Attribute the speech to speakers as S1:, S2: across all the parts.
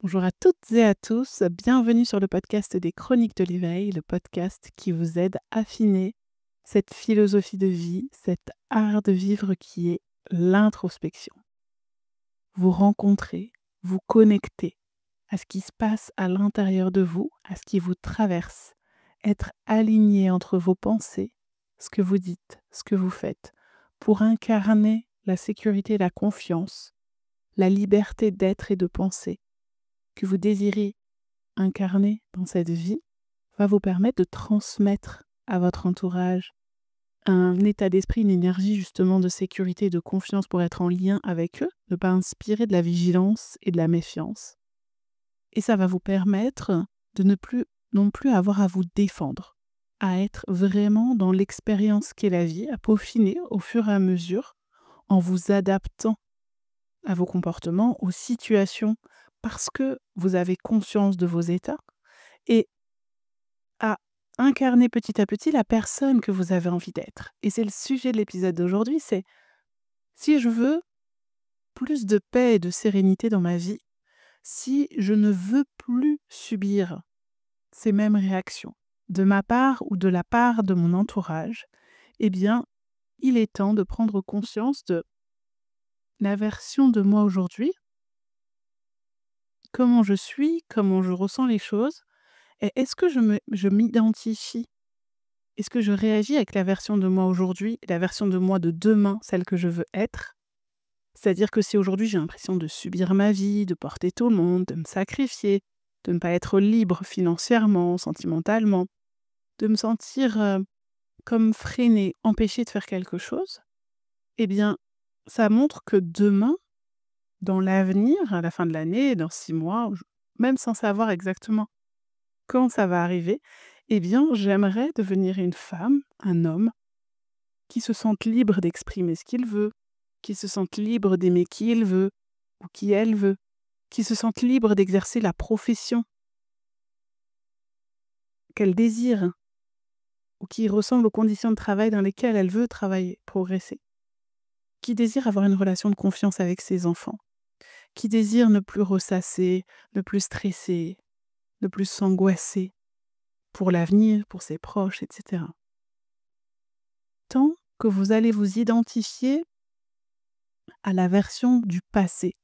S1: Bonjour à toutes et à tous, bienvenue sur le podcast des Chroniques de l'éveil, le podcast qui vous aide à affiner cette philosophie de vie, cet art de vivre qui est l'introspection. Vous rencontrez, vous connectez à ce qui se passe à l'intérieur de vous, à ce qui vous traverse, être aligné entre vos pensées, ce que vous dites, ce que vous faites, pour incarner la sécurité, la confiance, la liberté d'être et de penser que vous désirez incarner dans cette vie va vous permettre de transmettre à votre entourage un état d'esprit, une énergie justement de sécurité et de confiance pour être en lien avec eux, ne pas inspirer de la vigilance et de la méfiance. Et ça va vous permettre de ne plus non plus avoir à vous défendre, à être vraiment dans l'expérience qu'est la vie, à peaufiner au fur et à mesure en vous adaptant à vos comportements, aux situations, parce que vous avez conscience de vos états et à incarner petit à petit la personne que vous avez envie d'être. Et c'est le sujet de l'épisode d'aujourd'hui, c'est si je veux plus de paix et de sérénité dans ma vie, si je ne veux plus subir ces mêmes réactions de ma part ou de la part de mon entourage, eh bien, il est temps de prendre conscience de la version de moi aujourd'hui, comment je suis, comment je ressens les choses, et est-ce que je m'identifie. Est-ce que je réagis avec la version de moi aujourd'hui et la version de moi de demain, celle que je veux être? C'est-à-dire que si aujourd'hui j'ai l'impression de subir ma vie, de porter tout le monde, de me sacrifier, de ne pas être libre financièrement, sentimentalement, de me sentir comme freinée, empêchée de faire quelque chose, eh bien, ça montre que demain, dans l'avenir, à la fin de l'année, dans 6 mois, même sans savoir exactement quand ça va arriver, eh bien, j'aimerais devenir une femme, un homme, qui se sente libre d'exprimer ce qu'il veut, qui se sente libre d'aimer qui il veut ou qui elle veut, qui se sente libre d'exercer la profession qu'elle désire ou qui ressemble aux conditions de travail dans lesquelles elle veut travailler, progresser, qui désire avoir une relation de confiance avec ses enfants, qui désire ne plus ressasser, ne plus stresser, ne plus s'angoisser pour l'avenir, pour ses proches, etc. Tant que vous allez vous identifier à la version du passé,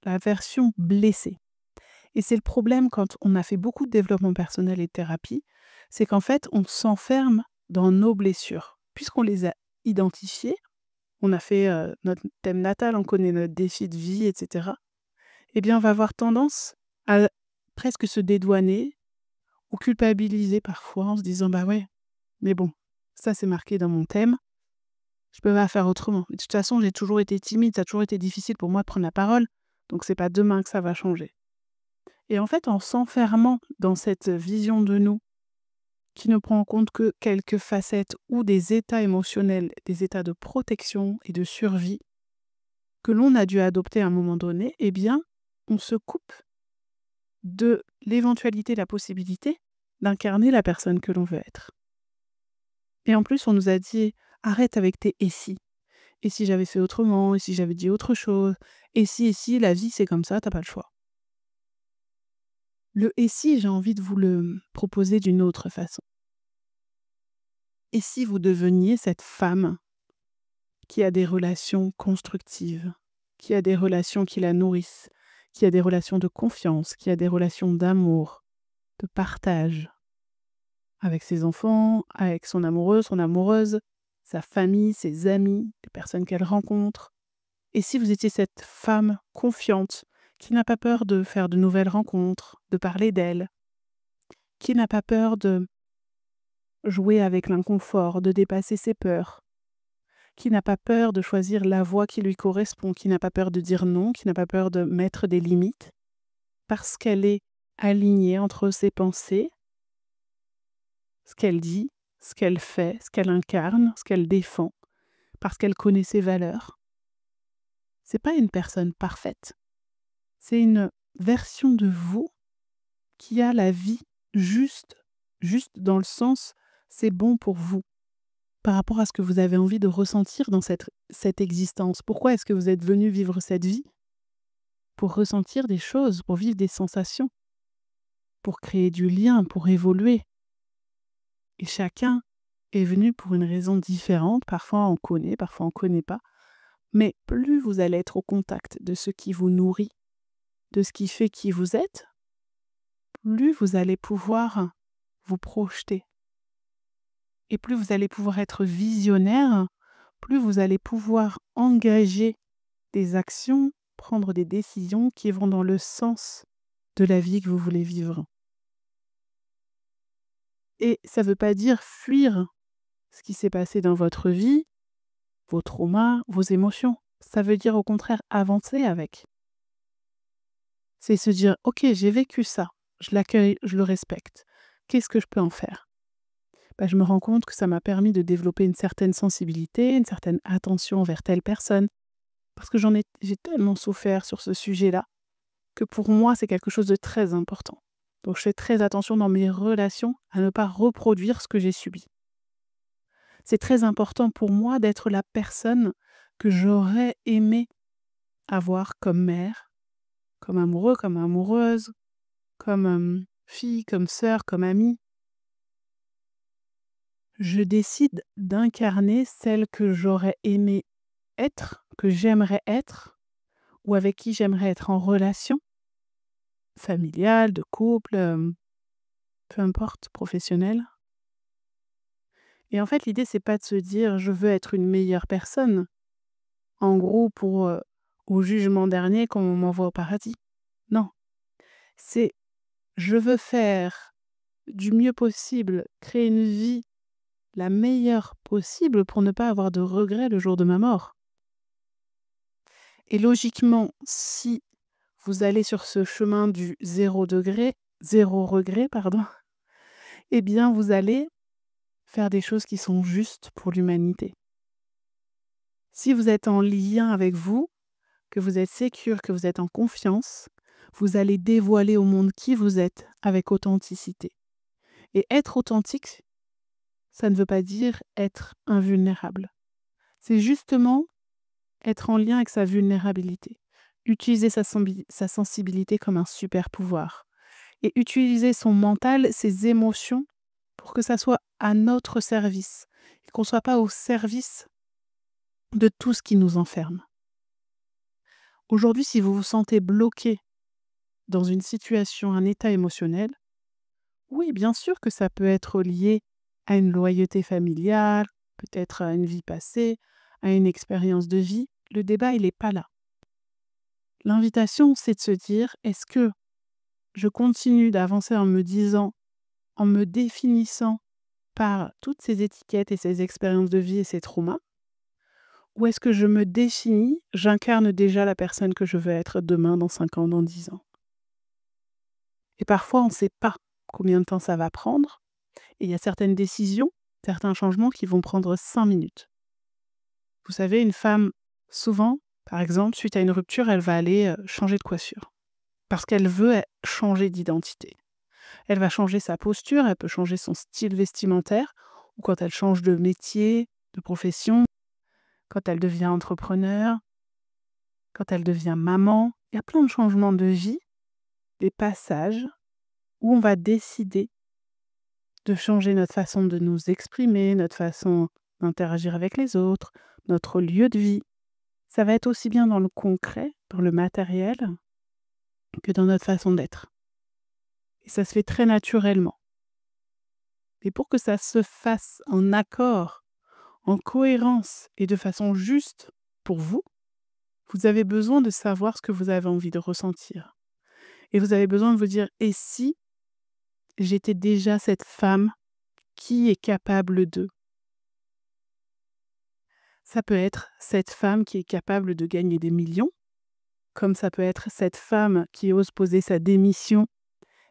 S1: la version blessée. Et c'est le problème quand on a fait beaucoup de développement personnel et de thérapie, c'est qu'en fait, on s'enferme dans nos blessures. Puisqu'on les a identifiées, on a fait notre thème natal, on connaît notre défi de vie, etc. Eh bien, on va avoir tendance à presque se dédouaner ou culpabiliser parfois en se disant bah ouais, mais bon, ça c'est marqué dans mon thème, je peux pas faire autrement. De toute façon, j'ai toujours été timide, ça a toujours été difficile pour moi de prendre la parole, donc c'est pas demain que ça va changer. Et en fait, en s'enfermant dans cette vision de nous qui ne prend en compte que quelques facettes ou des états émotionnels, des états de protection et de survie que l'on a dû adopter à un moment donné, eh bien, on se coupe de l'éventualité, la possibilité d'incarner la personne que l'on veut être. Et en plus, on nous a dit arrête avec tes et si j'avais fait autrement, et si j'avais dit autre chose, et si, la vie c'est comme ça, t'as pas le choix. Le et si, j'ai envie de vous le proposer d'une autre façon. Et si vous deveniez cette femme qui a des relations constructives, qui a des relations qui la nourrissent, qui a des relations de confiance, qui a des relations d'amour, de partage avec ses enfants, avec son amoureux, son amoureuse, sa famille, ses amis, les personnes qu'elle rencontre. Et si vous étiez cette femme confiante, qui n'a pas peur de faire de nouvelles rencontres, de parler d'elle, qui n'a pas peur de jouer avec l'inconfort, de dépasser ses peurs, qui n'a pas peur de choisir la voie qui lui correspond, qui n'a pas peur de dire non, qui n'a pas peur de mettre des limites, parce qu'elle est alignée entre ses pensées, ce qu'elle dit, ce qu'elle fait, ce qu'elle incarne, ce qu'elle défend, parce qu'elle connaît ses valeurs. C'est pas une personne parfaite, c'est une version de vous qui a la vie juste, juste dans le sens c'est bon pour vous, par rapport à ce que vous avez envie de ressentir dans cette existence. Pourquoi est-ce que vous êtes venu vivre cette vie? pour ressentir des choses, pour vivre des sensations, pour créer du lien, pour évoluer. Et chacun est venu pour une raison différente. Parfois on connaît, parfois on connaît pas. Mais plus vous allez être au contact de ce qui vous nourrit, de ce qui fait qui vous êtes, plus vous allez pouvoir vous projeter. Et plus vous allez pouvoir être visionnaire, plus vous allez pouvoir engager des actions, prendre des décisions qui vont dans le sens de la vie que vous voulez vivre. Et ça ne veut pas dire fuir ce qui s'est passé dans votre vie, vos traumas, vos émotions. Ça veut dire au contraire avancer avec. C'est se dire, ok, j'ai vécu ça, je l'accueille, je le respecte. Qu'est-ce que je peux en faire? Je me rends compte que ça m'a permis de développer une certaine sensibilité, une certaine attention envers telle personne. Parce que j'ai tellement souffert sur ce sujet-là que pour moi, c'est quelque chose de très important. Donc, je fais très attention dans mes relations à ne pas reproduire ce que j'ai subi. C'est très important pour moi d'être la personne que j'aurais aimé avoir comme mère, comme amoureux, comme amoureuse, comme fille, comme sœur, comme amie. Je décide d'incarner celle que j'aurais aimé être, que j'aimerais être, ou avec qui j'aimerais être en relation, familiale, de couple, peu importe, professionnelle. Et en fait, l'idée, c'est pas de se dire: «Je veux être une meilleure personne», en gros pour, au jugement dernier quand on m'envoie au paradis. Non, c'est: «Je veux faire du mieux possible, créer une vie la meilleure possible pour ne pas avoir de regrets le jour de ma mort». Et logiquement, si vous allez sur ce chemin du 0 regret, pardon, eh bien, vous allez faire des choses qui sont justes pour l'humanité. Si vous êtes en lien avec vous, que vous êtes sécure, que vous êtes en confiance, vous allez dévoiler au monde qui vous êtes avec authenticité. Et être authentique, ça ne veut pas dire être invulnérable. C'est justement être en lien avec sa vulnérabilité. Utiliser sa sensibilité comme un super pouvoir. Et utiliser son mental, ses émotions, pour que ça soit à notre service. Et qu'on ne soit pas au service de tout ce qui nous enferme. Aujourd'hui, si vous vous sentez bloqué dans une situation, un état émotionnel, oui, bien sûr que ça peut être lié à une loyauté familiale, peut-être à une vie passée, à une expérience de vie. Le débat, il n'est pas là. L'invitation, c'est de se dire, est-ce que je continue d'avancer en me disant, en me définissant par toutes ces étiquettes et ces expériences de vie et ces traumas, ou est-ce que je me définis, j'incarne déjà la personne que je veux être demain, dans 5 ans, dans 10 ans? Et parfois, on ne sait pas combien de temps ça va prendre. Et il y a certaines décisions, certains changements qui vont prendre 5 minutes. Vous savez, une femme, souvent, par exemple, suite à une rupture, elle va aller changer de coiffure. Parce qu'elle veut changer d'identité. Elle va changer sa posture, elle peut changer son style vestimentaire, ou quand elle change de métier, de profession, quand elle devient entrepreneur, quand elle devient maman. Il y a plein de changements de vie, des passages où on va décider de changer notre façon de nous exprimer, notre façon d'interagir avec les autres, notre lieu de vie. Ça va être aussi bien dans le concret, dans le matériel, que dans notre façon d'être. Et ça se fait très naturellement. Et pour que ça se fasse en accord, en cohérence et de façon juste pour vous, vous avez besoin de savoir ce que vous avez envie de ressentir. Et vous avez besoin de vous dire, et si j'étais déjà cette femme qui est capable de? Ça peut être cette femme qui est capable de gagner des millions, comme ça peut être cette femme qui ose poser sa démission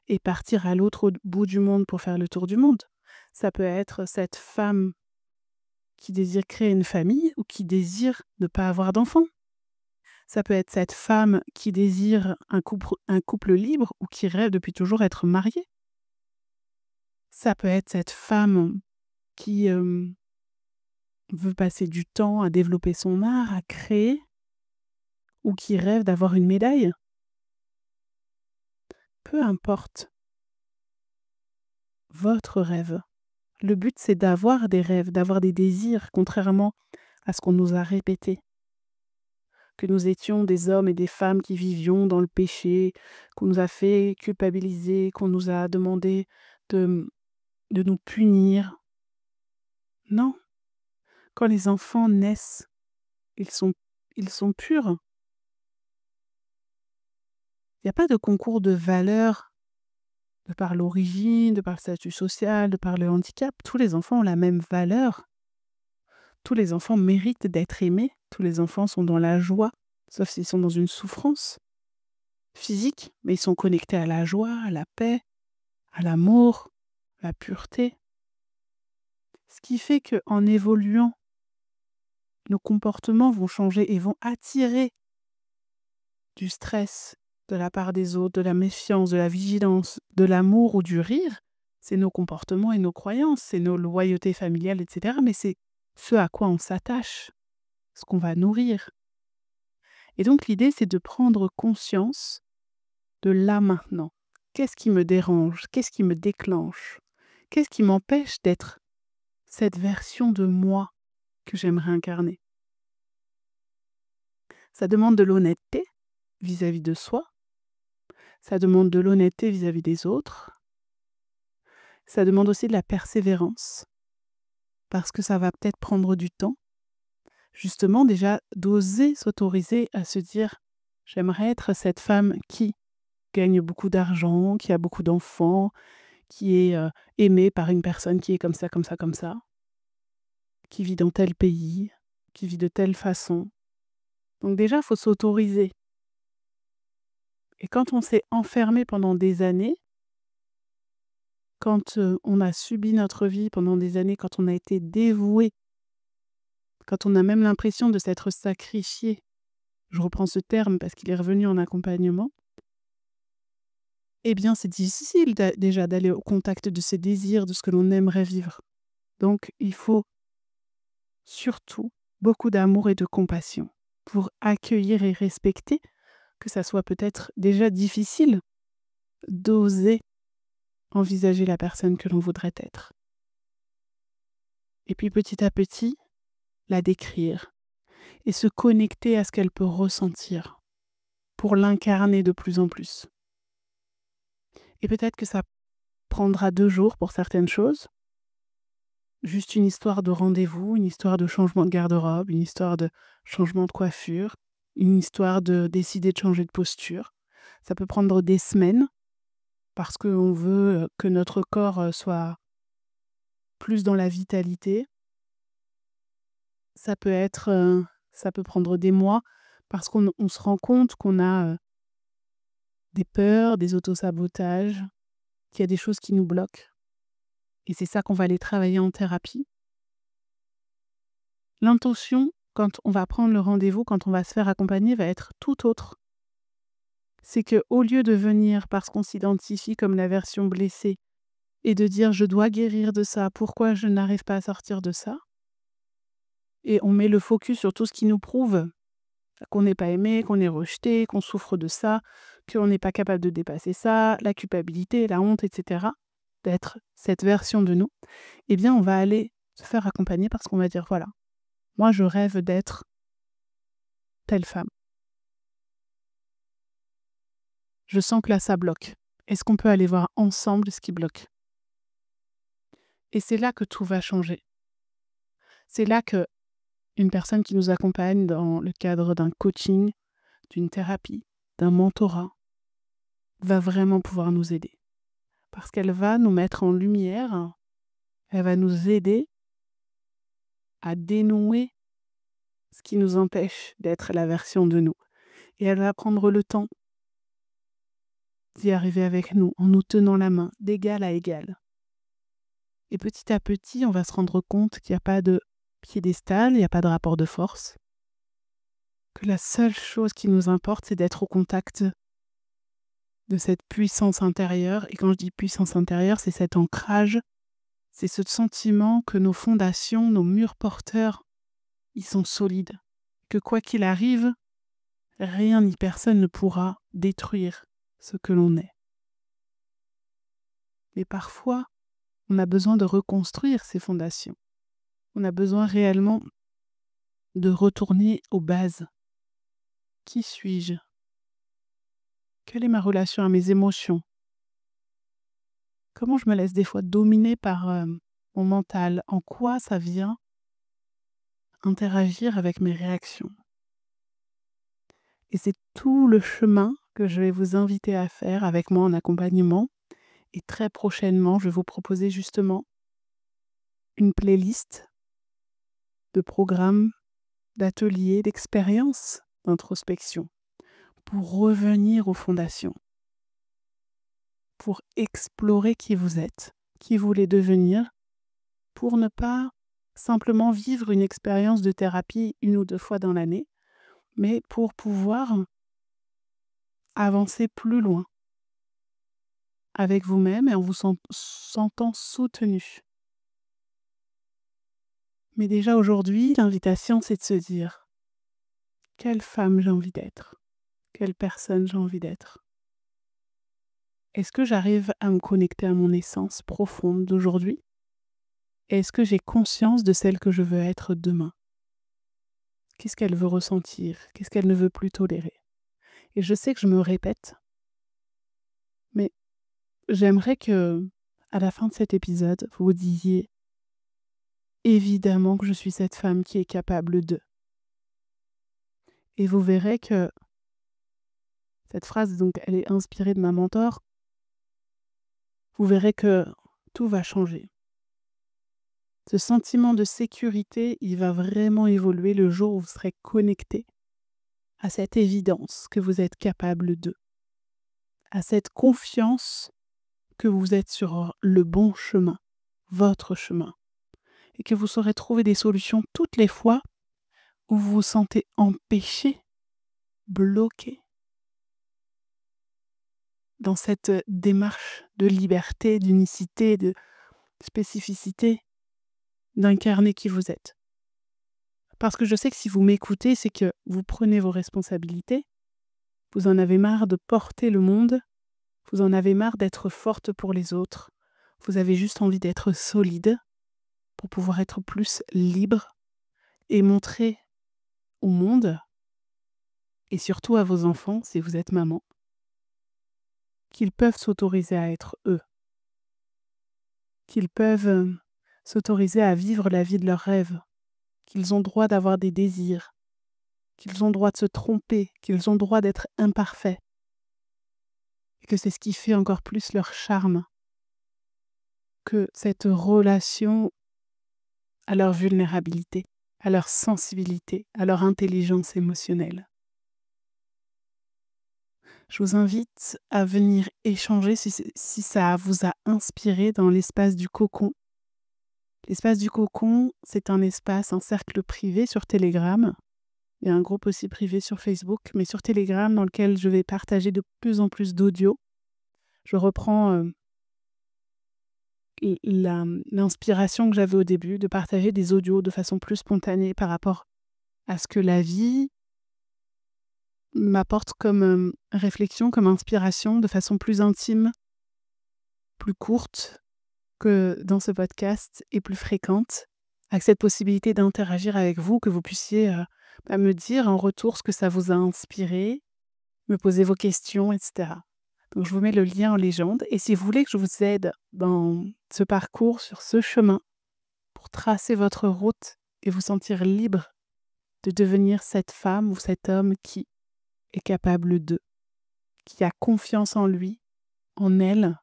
S1: et partir à l'autre bout du monde pour faire le tour du monde. Ça peut être cette femme qui désire créer une famille ou qui désire ne pas avoir d'enfants. Ça peut être cette femme qui désire un couple libre ou qui rêve depuis toujours être mariée. Ça peut être cette femme qui veut passer du temps à développer son art, à créer, ou qui rêve d'avoir une médaille. peu importe votre rêve. Le but, c'est d'avoir des rêves, d'avoir des désirs, contrairement à ce qu'on nous a répété. Que nous étions des hommes et des femmes qui vivions dans le péché, qu'on nous a fait culpabiliser, qu'on nous a demandé de, de nous punir. Non, quand les enfants naissent, ils sont, ils sont purs. Il n'y a pas de concours de valeurs de par l'origine, de par le statut social, de par le handicap. Tous les enfants ont la même valeur. Tous les enfants méritent d'être aimés. Tous les enfants sont dans la joie, sauf s'ils sont dans une souffrance physique, mais ils sont connectés à la joie, à la paix, à l'amour, à la pureté. Ce qui fait qu'en évoluant, nos comportements vont changer et vont attirer du stress de la part des autres, de la méfiance, de la vigilance, de l'amour ou du rire. C'est nos comportements et nos croyances, c'est nos loyautés familiales, etc. Mais c'est ce à quoi on s'attache, ce qu'on va nourrir. Et donc l'idée, c'est de prendre conscience de là maintenant. Qu'est-ce qui me dérange? Qu'est-ce qui me déclenche? Qu'est-ce qui m'empêche d'être cette version de moi que j'aimerais incarner? Ça demande de l'honnêteté vis-à-vis de soi. Ça demande de l'honnêteté vis-à-vis des autres. Ça demande aussi de la persévérance, parce que ça va peut-être prendre du temps. Justement, déjà, d'oser s'autoriser à se dire, j'aimerais être cette femme qui gagne beaucoup d'argent, qui a beaucoup d'enfants, qui est aimée par une personne qui est comme ça, comme ça, comme ça, qui vit dans tel pays, qui vit de telle façon. Donc déjà, il faut s'autoriser. Et quand on s'est enfermé pendant des années, quand on a subi notre vie pendant des années, quand on a été dévoué, quand on a même l'impression de s'être sacrifié, je reprends ce terme parce qu'il est revenu en accompagnement, eh bien c'est difficile déjà d'aller au contact de ses désirs, de ce que l'on aimerait vivre. Donc il faut surtout beaucoup d'amour et de compassion pour accueillir et respecter que ça soit peut-être déjà difficile d'oser envisager la personne que l'on voudrait être. Et puis petit à petit, la décrire et se connecter à ce qu'elle peut ressentir pour l'incarner de plus en plus. Et peut-être que ça prendra 2 jours pour certaines choses, juste une histoire de rendez-vous, une histoire de changement de garde-robe, une histoire de changement de coiffure, une histoire de décider de changer de posture. Ça peut prendre des semaines parce qu'on veut que notre corps soit plus dans la vitalité. Ça peut prendre des mois parce qu'on se rend compte qu'on a des peurs, des autosabotages, qu'il y a des choses qui nous bloquent. Et c'est ça qu'on va aller travailler en thérapie. L'intention, quand on va prendre le rendez-vous, quand on va se faire accompagner, va être tout autre. C'est qu'au lieu de venir parce qu'on s'identifie comme la version blessée et de dire je dois guérir de ça, pourquoi je n'arrive pas à sortir de ça, et on met le focus sur tout ce qui nous prouve qu'on n'est pas aimé, qu'on est rejeté, qu'on souffre de ça, qu'on n'est pas capable de dépasser ça, la culpabilité, la honte, etc., d'être cette version de nous, eh bien on va aller se faire accompagner parce qu'on va dire voilà, moi je rêve d'être telle femme. Je sens que là ça bloque. Est-ce qu'on peut aller voir ensemble ce qui bloque? Et c'est là que tout va changer. C'est là que une personne qui nous accompagne dans le cadre d'un coaching, d'une thérapie, d'un mentorat, va vraiment pouvoir nous aider. Parce qu'elle va nous mettre en lumière, elle va nous aider à dénouer ce qui nous empêche d'être la version de nous. Et elle va prendre le temps d'y arriver avec nous, en nous tenant la main, d'égal à égal. Et petit à petit, on va se rendre compte qu'il n'y a pas de piédestal, il n'y a pas de rapport de force, que la seule chose qui nous importe, c'est d'être au contact de cette puissance intérieure. Et quand je dis puissance intérieure, c'est cet ancrage, c'est ce sentiment que nos fondations, nos murs porteurs, ils sont solides. Que quoi qu'il arrive, rien ni personne ne pourra détruire ce que l'on est. Mais parfois, on a besoin de reconstruire ces fondations. On a besoin réellement de retourner aux bases. Qui suis-je? Quelle est ma relation à mes émotions? Comment je me laisse des fois dominer par mon mental? En quoi ça vient interagir avec mes réactions? Et c'est tout le chemin que je vais vous inviter à faire avec moi en accompagnement. Et très prochainement, je vais vous proposer justement une playlist de programmes, d'ateliers, d'expériences d'introspection pour revenir aux fondations, pour explorer qui vous êtes, qui vous voulez devenir, pour ne pas simplement vivre une expérience de thérapie 1 ou 2 fois dans l'année, mais pour pouvoir avancer plus loin avec vous-même et en vous sentant soutenu. Mais déjà aujourd'hui, l'invitation, c'est de se dire: quelle femme j'ai envie d'être? Quelle personne j'ai envie d'être? Est-ce que j'arrive à me connecter à mon essence profonde d'aujourd'hui? Et est-ce que j'ai conscience de celle que je veux être demain? Qu'est-ce qu'elle veut ressentir? Qu'est-ce qu'elle ne veut plus tolérer? Et je sais que je me répète, mais j'aimerais que, à la fin de cet épisode, vous vous disiez: évidemment que je suis cette femme qui est capable de. Et vous verrez que cette phrase, donc, elle est inspirée de ma mentor. Vous verrez que tout va changer. Ce sentiment de sécurité, il va vraiment évoluer le jour où vous serez connecté à cette évidence que vous êtes capable de, à cette confiance que vous êtes sur le bon chemin, votre chemin, et que vous saurez trouver des solutions toutes les fois où vous vous sentez empêché, bloqué dans cette démarche de liberté, d'unicité, de spécificité, d'incarner qui vous êtes. Parce que je sais que si vous m'écoutez, c'est que vous prenez vos responsabilités, vous en avez marre de porter le monde, vous en avez marre d'être forte pour les autres, vous avez juste envie d'être solide pour pouvoir être plus libre et montrer au monde, et surtout à vos enfants, si vous êtes maman, qu'ils peuvent s'autoriser à être eux, qu'ils peuvent s'autoriser à vivre la vie de leurs rêves, qu'ils ont droit d'avoir des désirs, qu'ils ont droit de se tromper, qu'ils ont droit d'être imparfaits, et que c'est ce qui fait encore plus leur charme, que cette relation à leur vulnérabilité, à leur sensibilité, à leur intelligence émotionnelle. Je vous invite à venir échanger si ça vous a inspiré dans l'espace du cocon. L'espace du cocon, c'est un espace, un cercle privé sur Telegram. Il y a un groupe aussi privé sur Facebook, mais sur Telegram dans lequel je vais partager de plus en plus d'audio. Je reprends l'inspiration que j'avais au début de partager des audios de façon plus spontanée par rapport à ce que la vie m'apporte comme réflexion, comme inspiration, de façon plus intime, plus courte que dans ce podcast et plus fréquente, avec cette possibilité d'interagir avec vous, que vous puissiez me dire en retour ce que ça vous a inspiré, me poser vos questions, etc. Donc je vous mets le lien en légende. Et si vous voulez que je vous aide dans ce parcours, sur ce chemin, pour tracer votre route et vous sentir libre de devenir cette femme ou cet homme qui est capable de, qui a confiance en lui, en elle,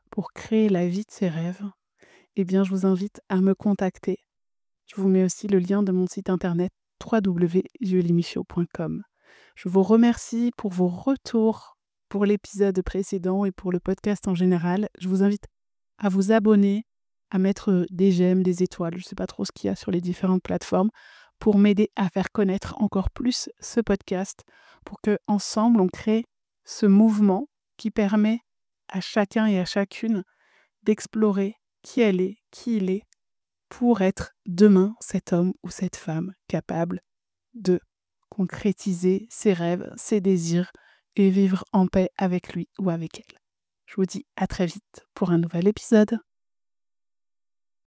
S1: pour créer la vie de ses rêves, eh bien je vous invite à me contacter. Je vous mets aussi le lien de mon site internet www.juliemichaud.com. Je vous remercie pour vos retours pour l'épisode précédent et pour le podcast en général. Je vous invite à vous abonner, à mettre des j'aime, des étoiles, je ne sais pas trop ce qu'il y a sur les différentes plateformes, pour m'aider à faire connaître encore plus ce podcast, pour qu'ensemble on crée ce mouvement qui permet à chacun et à chacune d'explorer qui elle est, qui il est, pour être demain cet homme ou cette femme capable de concrétiser ses rêves, ses désirs et vivre en paix avec lui ou avec elle. Je vous dis à très vite pour un nouvel épisode.